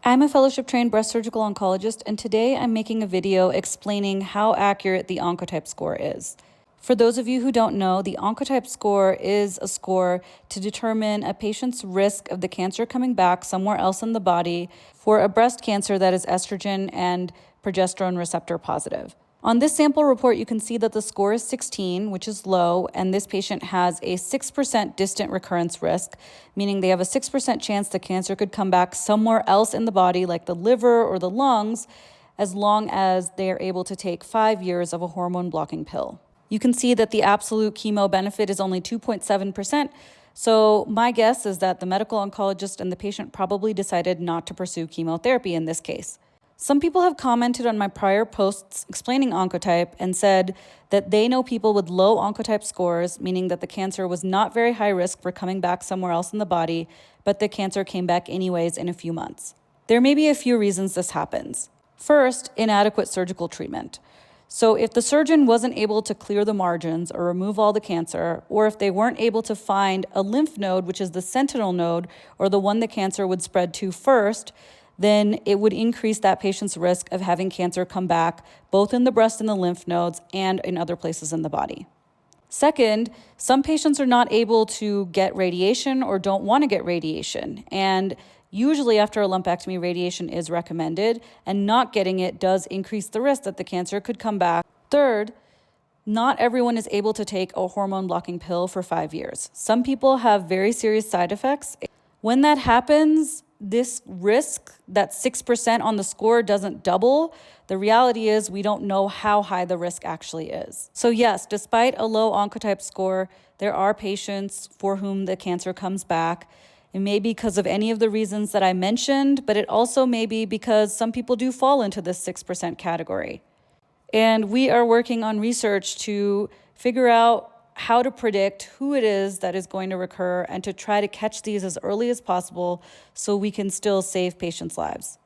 I'm a fellowship-trained breast surgical oncologist, and today I'm making a video explaining how accurate the Oncotype score is. For those of you who don't know, the Oncotype score is a score to determine a patient's risk of the cancer coming back somewhere else in the body for a breast cancer that is estrogen and progesterone receptor positive. On this sample report, you can see that the score is 16, which is low, and this patient has a 6% distant recurrence risk, meaning they have a 6% chance the cancer could come back somewhere else in the body, like the liver or the lungs, as long as they are able to take 5 years of a hormone-blocking pill. You can see that the absolute chemo benefit is only 2.7%, so my guess is that the medical oncologist and the patient probably decided not to pursue chemotherapy in this case. Some people have commented on my prior posts explaining Oncotype and said that they know people with low Oncotype scores, meaning that the cancer was not very high risk for coming back somewhere else in the body, but the cancer came back anyways in a few months. There may be a few reasons this happens. First, inadequate surgical treatment. So if the surgeon wasn't able to clear the margins or remove all the cancer, or if they weren't able to find a lymph node, which is the sentinel node, or the one the cancer would spread to first, then it would increase that patient's risk of having cancer come back both in the breast and the lymph nodes and in other places in the body. Second, some patients are not able to get radiation or don't want to get radiation. And usually after a lumpectomy, radiation is recommended, and not getting it does increase the risk that the cancer could come back. Third, not everyone is able to take a hormone-blocking pill for 5 years. Some people have very serious side effects. When that happens, this risk, that 6% on the score, doesn't double. The reality is we don't know how high the risk actually is. So yes, despite a low Oncotype score, there are patients for whom the cancer comes back. It may be because of any of the reasons that I mentioned, but it also may be because some people do fall into this 6% category. And we are working on research to figure out how to predict who it is that is going to recur and to try to catch these as early as possible so we can still save patients' lives.